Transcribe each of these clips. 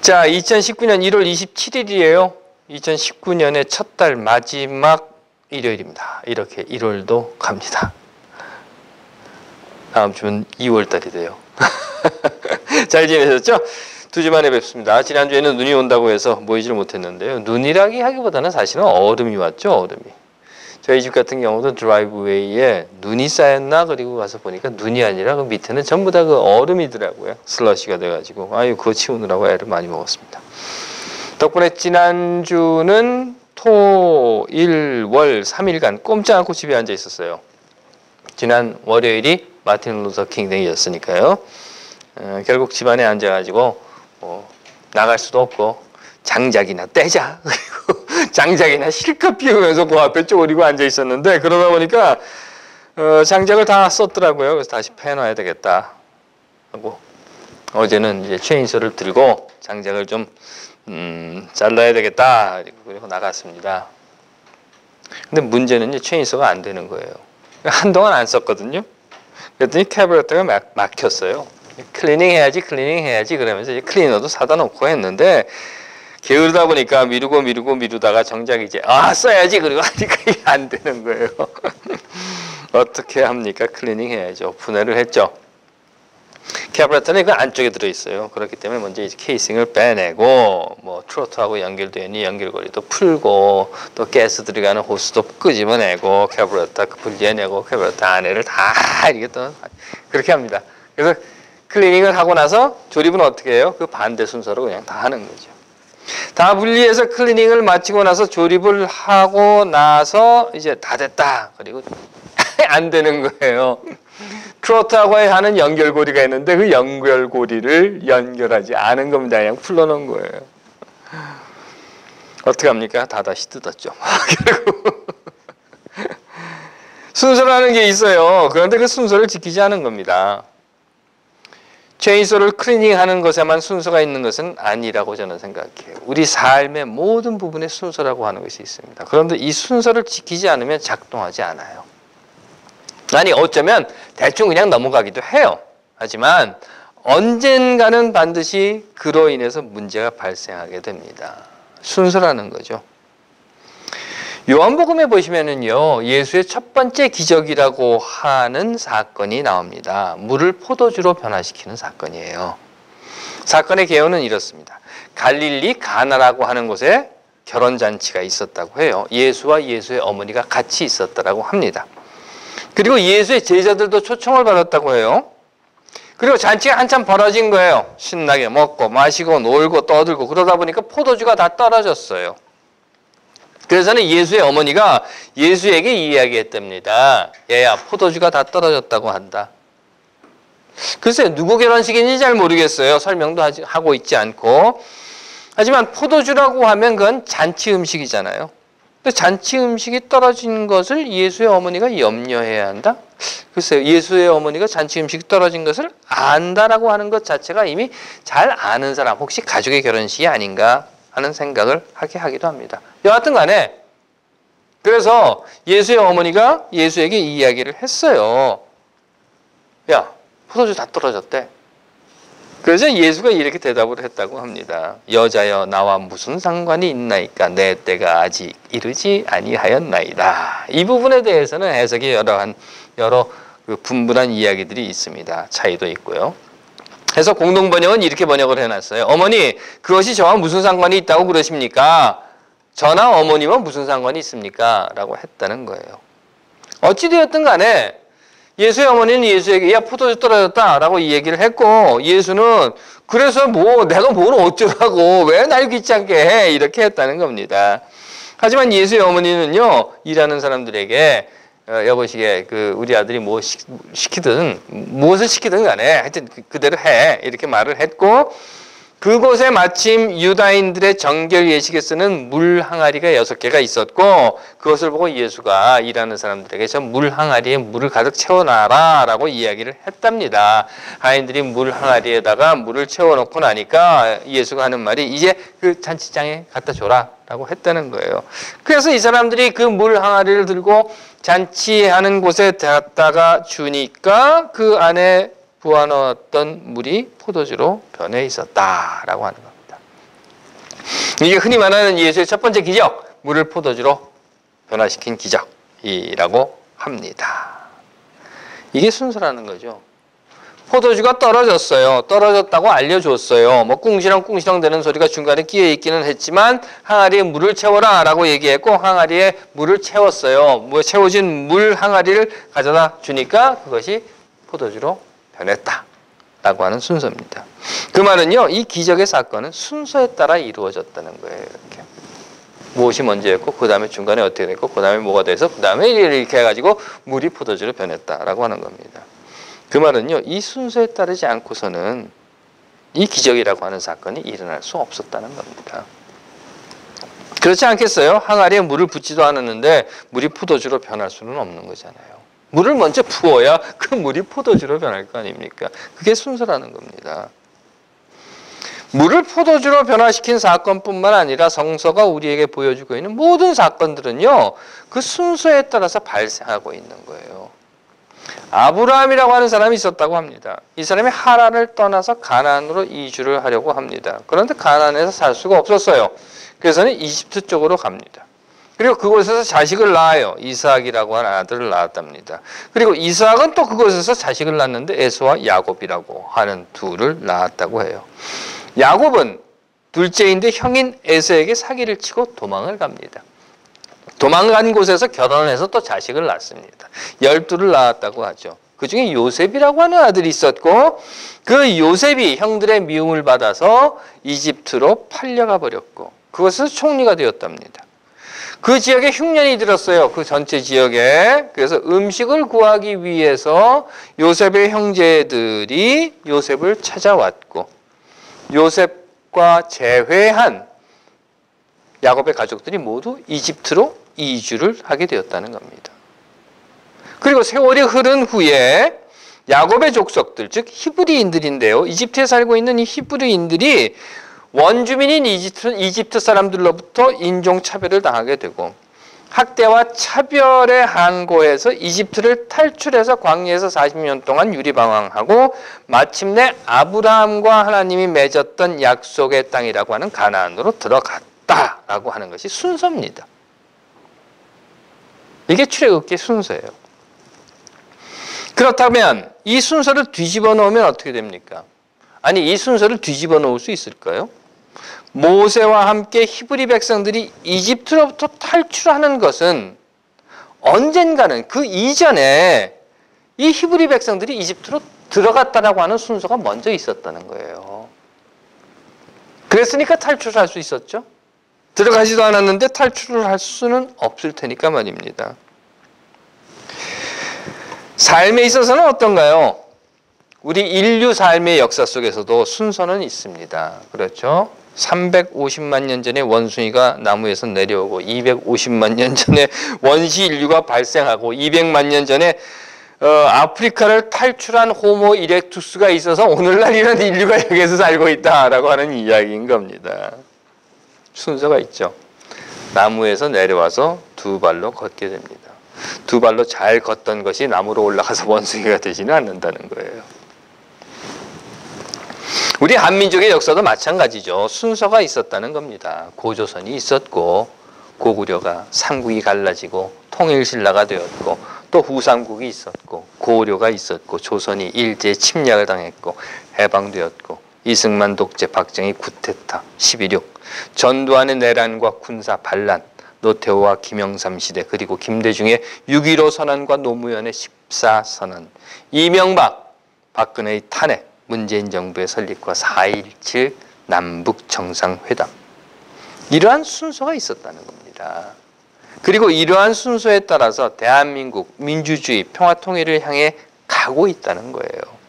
자, 2019년 1월 27일이에요. 2019년의 첫 달 마지막 일요일입니다. 이렇게 1월도 갑니다. 다음 주면 2월 달이 돼요. 잘 지내셨죠? 2주 만에 뵙습니다. 지난주에는 눈이 온다고 해서 모이지를 못했는데요. 눈이라기 하기보다는 사실은 얼음이 왔죠, 얼음이. 저희 집 같은 경우도 드라이브웨이에 눈이 쌓였나 그리고 가서 보니까 눈이 아니라 그 밑에는 전부 다 그 얼음이더라고요. 슬러시가 돼가지고 아유 그거 치우느라고 애를 많이 먹었습니다. 덕분에 지난주는 토, 일, 월 3일간 꼼짝 않고 집에 앉아 있었어요. 지난 월요일이 마틴 루터 킹 데이였으니까요. 결국 집안에 앉아가지고 나갈 수도 없고 장작이나 떼자 그리고 장작이나 실컷 피우면서 그 앞에 쪼그리고 앉아 있었는데 그러다 보니까 장작을 다 썼더라고요. 그래서 다시 패놔야 되겠다 하고 어제는 이제 체인소를 들고 장작을 좀 잘라야 되겠다 그리고 나갔습니다. 근데 문제는 이제 체인소가 안 되는 거예요. 한동안 안 썼거든요. 그랬더니 캐브레터가 막혔어요. 클리닝 해야지 그러면서 이제 클리너도 사다 놓고 했는데 게으르다 보니까 미루다가 정작 이제 써야지 그리고 하니까 이게 안 되는 거예요. 어떻게 합니까? 클리닝 해야죠. 분해를 했죠. 캐브레터는 그 안쪽에 들어있어요. 그렇기 때문에 먼저 이제 케이싱을 빼내고 뭐 트로트하고 연결되어 있는 연결고리도 풀고 또 가스 들어가는 호스도 끄집어내고 캐브레터 분리해내고 캐브레터 안에를 다 이렇게 또 그렇게 합니다. 그래서 클리닝을 하고 나서 조립은 어떻게 해요? 그 반대 순서로 그냥 다 하는 거죠. 다 분리해서 클리닝을 마치고 나서 조립을 하고 나서 이제 다 됐다. 그리고 안 되는 거예요. 트로트하고 하는 연결고리가 있는데 그 연결고리를 연결하지 않은 겁니다. 그냥 풀러놓은 거예요. 어떻게 합니까? 다 다시 뜯었죠. 결국 순서라는 게 있어요. 그런데 그 순서를 지키지 않은 겁니다. 체인소를 클리닝하는 것에만 순서가 있는 것은 아니라고 저는 생각해요. 우리 삶의 모든 부분에 순서라고 하는 것이 있습니다. 그런데 이 순서를 지키지 않으면 작동하지 않아요. 아니 어쩌면 대충 그냥 넘어가기도 해요. 하지만 언젠가는 반드시 그로 인해서 문제가 발생하게 됩니다. 순서라는 거죠. 요한복음에 보시면은요, 예수의 첫 번째 기적이라고 하는 사건이 나옵니다. 물을 포도주로 변화시키는 사건이에요. 사건의 개요는 이렇습니다. 갈릴리 가나라고 하는 곳에 결혼잔치가 있었다고 해요. 예수와 예수의 어머니가 같이 있었다고 합니다. 그리고 예수의 제자들도 초청을 받았다고 해요. 그리고 잔치가 한참 벌어진 거예요. 신나게 먹고 마시고 놀고 떠들고 그러다 보니까 포도주가 다 떨어졌어요. 그래서는 예수의 어머니가 예수에게 이야기했답니다. 얘야, 포도주가 다 떨어졌다고 한다. 글쎄요, 누구 결혼식인지 잘 모르겠어요. 설명도 하고 있지 않고. 하지만 포도주라고 하면 그건 잔치 음식이잖아요. 근데 잔치 음식이 떨어진 것을 예수의 어머니가 염려해야 한다? 글쎄요, 예수의 어머니가 잔치 음식이 떨어진 것을 안다라고 하는 것 자체가 이미 잘 아는 사람, 혹시 가족의 결혼식이 아닌가 하는 생각을 하게 하기도 합니다. 여하튼 간에 그래서 예수의 어머니가 예수에게 이 이야기를 했어요. 야, 포도주 다 떨어졌대. 그래서 예수가 이렇게 대답을 했다고 합니다. 여자여 나와 무슨 상관이 있나이까 내 때가 아직 이르지 아니하였나이다. 이 부분에 대해서는 해석이 여러 그 분분한 이야기들이 있습니다. 차이도 있고요. 그래서 공동번역은 이렇게 번역을 해놨어요. 어머니, 그것이 저와 무슨 상관이 있다고 그러십니까? 저나 어머니와 무슨 상관이 있습니까? 라고 했다는 거예요. 어찌되었든 간에 예수의 어머니는 예수에게 야, 포도주 떨어졌다 라고 이 얘기를 했고 예수는 그래서 뭐 내가 뭘 어쩌라고 왜 날 귀찮게 해? 이렇게 했다는 겁니다. 하지만 예수의 어머니는요, 일하는 사람들에게 여보시게 우리 아들이 뭐 시키든 무엇을 시키든 간에 하여튼 그대로 해 이렇게 말을 했고 그곳에 마침 유다인들의 정결 예식에 쓰는 물 항아리가 6개가 있었고 그것을 보고 예수가 일하는 사람들에게 저 물 항아리에 물을 가득 채워놔라 라고 이야기를 했답니다. 하인들이 물 항아리에다가 물을 채워놓고 나니까 예수가 하는 말이 이제 그 잔치장에 갖다 줘라 라고 했다는 거예요. 그래서 이 사람들이 그 물 항아리를 들고 잔치하는 곳에 갖다가 주니까 그 안에 부어넣었던 물이 포도주로 변해 있었다라고 하는 겁니다. 이게 흔히 말하는 예수의 첫 번째 기적, 물을 포도주로 변화시킨 기적이라고 합니다. 이게 순서라는 거죠. 포도주가 떨어졌어요. 떨어졌다고 알려줬어요. 뭐 꿍시렁 되는 소리가 중간에 끼어 있기는 했지만 항아리에 물을 채워라 라고 얘기했고 항아리에 물을 채웠어요. 채워진 물 항아리를 가져다 주니까 그것이 포도주로 변했다 라고 하는 순서입니다. 그 말은요, 이 기적의 사건은 순서에 따라 이루어졌다는 거예요. 이렇게. 무엇이 먼저였고 그 다음에 중간에 어떻게 됐고 그 다음에 뭐가 돼서 그 다음에 이렇게 해가지고 물이 포도주로 변했다라고 하는 겁니다. 그 말은요, 이 순서에 따르지 않고서는 이 기적이라고 하는 사건이 일어날 수 없었다는 겁니다. 그렇지 않겠어요? 항아리에 물을 붓지도 않았는데 물이 포도주로 변할 수는 없는 거잖아요. 물을 먼저 부어야 그 물이 포도주로 변할 거 아닙니까? 그게 순서라는 겁니다. 물을 포도주로 변화시킨 사건뿐만 아니라 성서가 우리에게 보여주고 있는 모든 사건들은요, 그 순서에 따라서 발생하고 있는 거예요. 아브라함이라고 하는 사람이 있었다고 합니다. 이 사람이 하란을 떠나서 가나안으로 이주를 하려고 합니다. 그런데 가나안에서 살 수가 없었어요. 그래서는 이집트 쪽으로 갑니다. 그리고 그곳에서 자식을 낳아요. 이삭이라고 하는 아들을 낳았답니다. 그리고 이삭은 또 그곳에서 자식을 낳았는데 에서와 야곱이라고 하는 둘을 낳았다고 해요. 야곱은 둘째인데 형인 에서에게 사기를 치고 도망을 갑니다. 도망간 곳에서 결혼을 해서 또 자식을 낳습니다. 12를 낳았다고 하죠. 그 중에 요셉이라고 하는 아들이 있었고 그 요셉이 형들의 미움을 받아서 이집트로 팔려가 버렸고 그것에서 총리가 되었답니다. 그 지역에 흉년이 들었어요. 그 전체 지역에. 그래서 음식을 구하기 위해서 요셉의 형제들이 요셉을 찾아왔고 요셉과 제외한 야곱의 가족들이 모두 이집트로 이주를 하게 되었다는 겁니다. 그리고 세월이 흐른 후에 야곱의 족속들, 즉 히브리인들인데요. 이집트에 살고 있는 이 히브리인들이 원주민인 이집트 사람들로부터 인종차별을 당하게 되고 학대와 차별에 항거해서 이집트를 탈출해서 광야에서 40년 동안 유리방황하고 마침내 아브라함과 하나님이 맺었던 약속의 땅이라고 하는 가나안으로 들어갔다라고 하는 것이 순서입니다. 이게 출애굽기의 순서예요. 그렇다면 이 순서를 뒤집어 놓으면 어떻게 됩니까? 아니, 이 순서를 뒤집어 놓을 수 있을까요? 모세와 함께 히브리 백성들이 이집트로부터 탈출하는 것은 언젠가는 그 이전에 이 히브리 백성들이 이집트로 들어갔다라고 하는 순서가 먼저 있었다는 거예요. 그랬으니까 탈출할 수 있었죠. 들어가지도 않았는데 탈출을 할 수는 없을 테니까 말입니다. 삶에 있어서는 어떤가요? 우리 인류 삶의 역사 속에서도 순서는 있습니다. 그렇죠? 350만 년 전에 원숭이가 나무에서 내려오고 250만 년 전에 원시 인류가 발생하고 200만 년 전에 아프리카를 탈출한 호모 이렉투스가 있어서 오늘날 이런 인류가 여기에서 살고 있다라고 하는 이야기인 겁니다. 순서가 있죠. 나무에서 내려와서 두 발로 걷게 됩니다. 두 발로 잘 걷던 것이 나무로 올라가서 원숭이가 되지는 않는다는 거예요. 우리 한민족의 역사도 마찬가지죠. 순서가 있었다는 겁니다. 고조선이 있었고 고구려가 삼국이 갈라지고 통일신라가 되었고 또 후삼국이 있었고 고려가 있었고 조선이 일제 침략을 당했고 해방되었고 이승만 독재 박정희 쿠데타 11.6 전두환의 내란과 군사 반란 노태우와 김영삼 시대 그리고 김대중의 6.15 선언과 노무현의 14선언 이명박 박근혜의 탄핵 문재인 정부의 설립과 4.17 남북 정상회담 이러한 순서가 있었다는 겁니다. 그리고 이러한 순서에 따라서 대한민국 민주주의 평화통일을 향해 가고 있다는 거예요.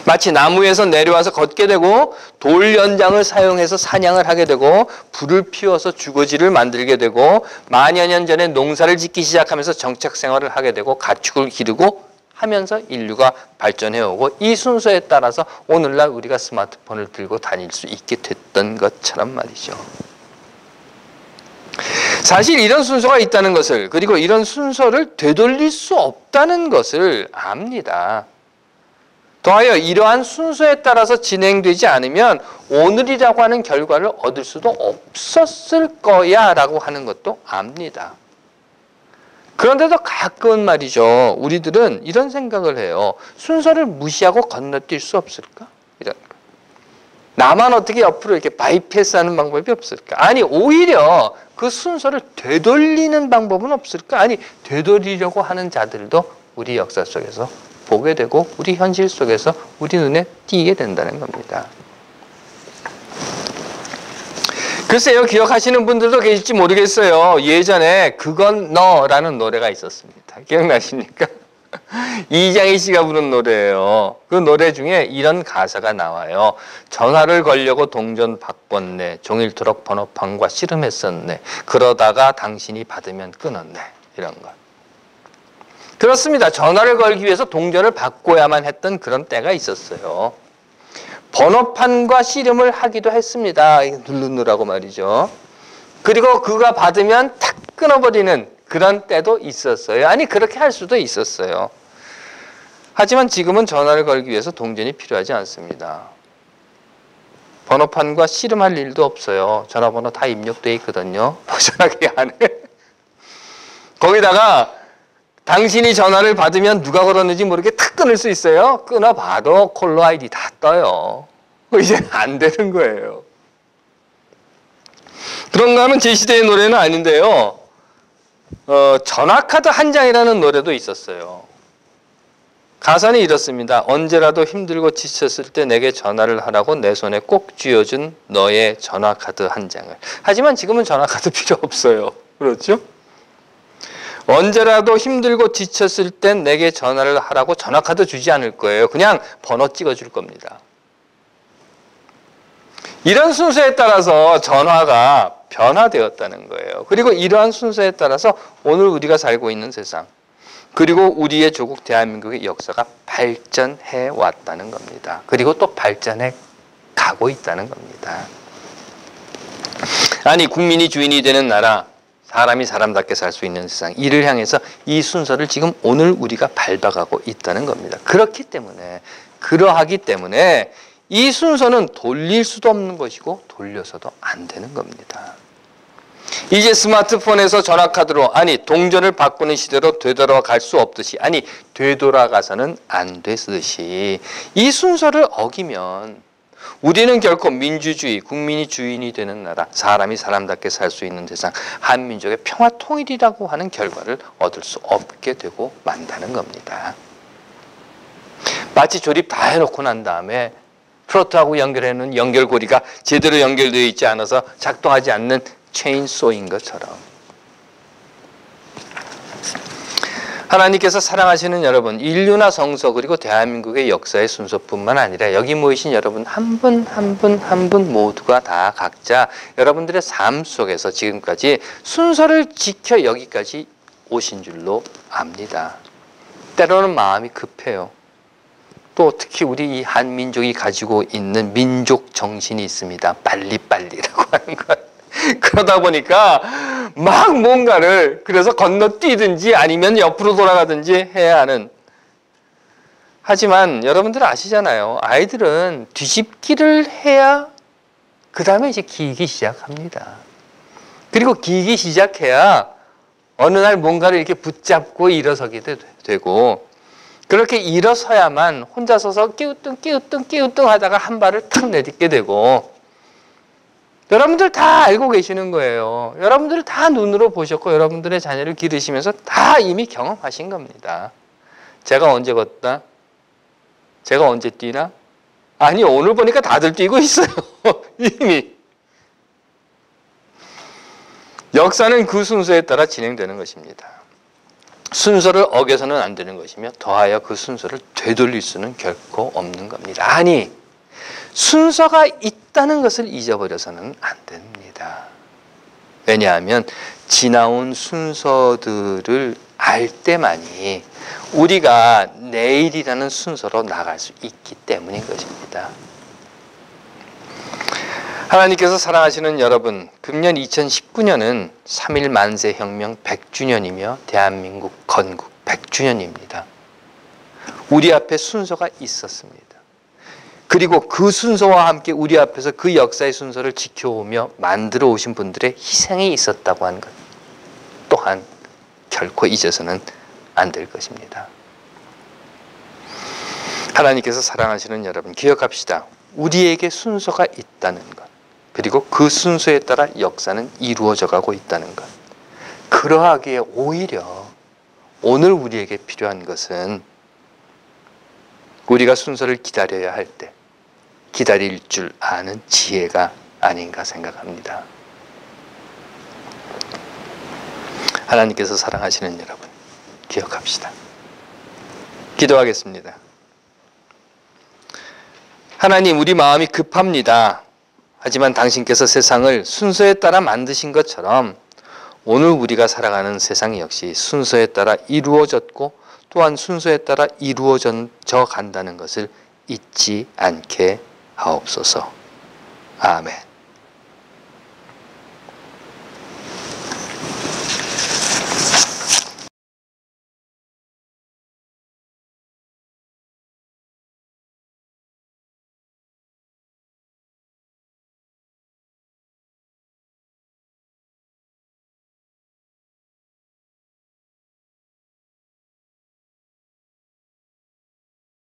마치 나무에서 내려와서 걷게 되고 돌 연장을 사용해서 사냥을 하게 되고 불을 피워서 주거지를 만들게 되고 만여 년 전에 농사를 짓기 시작하면서 정착 생활을 하게 되고 가축을 기르고 하면서 인류가 발전해오고 이 순서에 따라서 오늘날 우리가 스마트폰을 들고 다닐 수 있게 됐던 것처럼 말이죠. 사실 이런 순서가 있다는 것을 그리고 이런 순서를 되돌릴 수 없다는 것을 압니다. 더하여 이러한 순서에 따라서 진행되지 않으면 오늘이라고 하는 결과를 얻을 수도 없었을 거야 라고 하는 것도 압니다. 그런데도 가끔은 말이죠. 우리들은 이런 생각을 해요. 순서를 무시하고 건너뛸 수 없을까? 이런 거. 나만 어떻게 옆으로 이렇게 바이패스하는 방법이 없을까? 아니 오히려 그 순서를 되돌리는 방법은 없을까? 아니 되돌리려고 하는 자들도 우리 역사 속에서 보게 되고 우리 현실 속에서 우리 눈에 띄게 된다는 겁니다. 글쎄요, 기억하시는 분들도 계실지 모르겠어요. 예전에 그건 너라는 노래가 있었습니다. 기억나십니까? 이장희 씨가 부른 노래예요. 그 노래 중에 이런 가사가 나와요. 전화를 걸려고 동전 바꿨네. 종일토록 번호판과 씨름했었네. 그러다가 당신이 받으면 끊었네. 이런 것. 그렇습니다. 전화를 걸기 위해서 동전을 바꿔야만 했던 그런 때가 있었어요. 번호판과 씨름을 하기도 했습니다. 누르느라고 말이죠. 그리고 그가 받으면 탁 끊어버리는 그런 때도 있었어요. 아니 그렇게 할 수도 있었어요. 하지만 지금은 전화를 걸기 위해서 동전이 필요하지 않습니다. 번호판과 씨름할 일도 없어요. 전화번호 다 입력되어 있거든요. 전화기 안에. 거기다가 당신이 전화를 받으면 누가 걸었는지 모르게 탁 끊을 수 있어요. 끊어봐도 콜러 아이디 다 떠요. 이제 안 되는 거예요. 그런가 하면 제 시대의 노래는 아닌데요. 전화카드 한 장이라는 노래도 있었어요. 가사는 이렇습니다. 언제라도 힘들고 지쳤을 때 내게 전화를 하라고 내 손에 꼭 쥐어준 너의 전화카드 한 장을. 하지만 지금은 전화카드 필요 없어요. 그렇죠? 언제라도 힘들고 지쳤을 땐 내게 전화를 하라고 전화카드 주지 않을 거예요. 그냥 번호 찍어줄 겁니다. 이런 순서에 따라서 전화가 변화되었다는 거예요. 그리고 이러한 순서에 따라서 오늘 우리가 살고 있는 세상, 그리고 우리의 조국 대한민국의 역사가 발전해 왔다는 겁니다. 그리고 또 발전해 가고 있다는 겁니다. 아니 국민이 주인이 되는 나라, 사람이 사람답게 살 수 있는 세상, 이를 향해서 이 순서를 지금 오늘 우리가 밟아가고 있다는 겁니다. 그렇기 때문에, 그러하기 때문에 이 순서는 돌릴 수도 없는 것이고 돌려서도 안 되는 겁니다. 이제 스마트폰에서 전화카드로, 아니 동전을 바꾸는 시대로 되돌아갈 수 없듯이, 아니 되돌아가서는 안 되듯이 이 순서를 어기면 우리는 결코 민주주의, 국민이 주인이 되는 나라, 사람이 사람답게 살 수 있는 세상, 한민족의 평화 통일이라고 하는 결과를 얻을 수 없게 되고 만다는 겁니다. 마치 조립 다 해놓고 난 다음에 트로트하고 연결해놓은 연결고리가 제대로 연결되어 있지 않아서 작동하지 않는 체인소인 것처럼, 하나님께서 사랑하시는 여러분, 인류나 성서 그리고 대한민국의 역사의 순서뿐만 아니라 여기 모이신 여러분 한 분 한 분 한 분 모두가 다 각자 여러분들의 삶 속에서 지금까지 순서를 지켜 여기까지 오신 줄로 압니다. 때로는 마음이 급해요. 또 특히 우리 이 한민족이 가지고 있는 민족 정신이 있습니다. 빨리빨리라고 하는 것. 그러다 보니까 막 뭔가를 그래서 건너뛰든지 아니면 옆으로 돌아가든지 해야 하는. 하지만 여러분들 아시잖아요. 아이들은 뒤집기를 해야 그 다음에 이제 기기 시작합니다. 그리고 기기 시작해야 어느 날 뭔가를 이렇게 붙잡고 일어서게 되고, 그렇게 일어서야만 혼자 서서 끼우뚱 하다가 한 발을 탁 내딛게 되고, 여러분들 다 알고 계시는 거예요. 여러분들 다 눈으로 보셨고 여러분들의 자녀를 기르시면서 다 이미 경험하신 겁니다. 제가 언제 걷다? 제가 언제 뛰나? 아니 오늘 보니까 다들 뛰고 있어요. 이미. 역사는 그 순서에 따라 진행되는 것입니다. 순서를 어겨서는 안 되는 것이며 더하여 그 순서를 되돌릴 수는 결코 없는 겁니다. 아니 순서가 있다는 것을 잊어버려서는 안 됩니다. 왜냐하면 지나온 순서들을 알 때만이 우리가 내일이라는 순서로 나갈 수 있기 때문인 것입니다. 하나님께서 사랑하시는 여러분, 금년 2019년은 3.1 만세혁명 100주년이며 대한민국 건국 100주년입니다. 우리 앞에 순서가 있었습니다. 그리고 그 순서와 함께 우리 앞에서 그 역사의 순서를 지켜오며 만들어 오신 분들의 희생이 있었다고 하는 것 또한 결코 잊어서는 안 될 것입니다. 하나님께서 사랑하시는 여러분, 기억합시다. 우리에게 순서가 있다는 것, 그리고 그 순서에 따라 역사는 이루어져 가고 있다는 것. 그러하기에 오히려 오늘 우리에게 필요한 것은 우리가 순서를 기다려야 할 때 기다릴 줄 아는 지혜가 아닌가 생각합니다. 하나님께서 사랑하시는 여러분, 기억합시다. 기도하겠습니다. 하나님, 우리 마음이 급합니다. 하지만 당신께서 세상을 순서에 따라 만드신 것처럼 오늘 우리가 살아가는 세상 역시 순서에 따라 이루어졌고 또한 순서에 따라 이루어져 간다는 것을 잊지 않게 하옵소서. 아멘.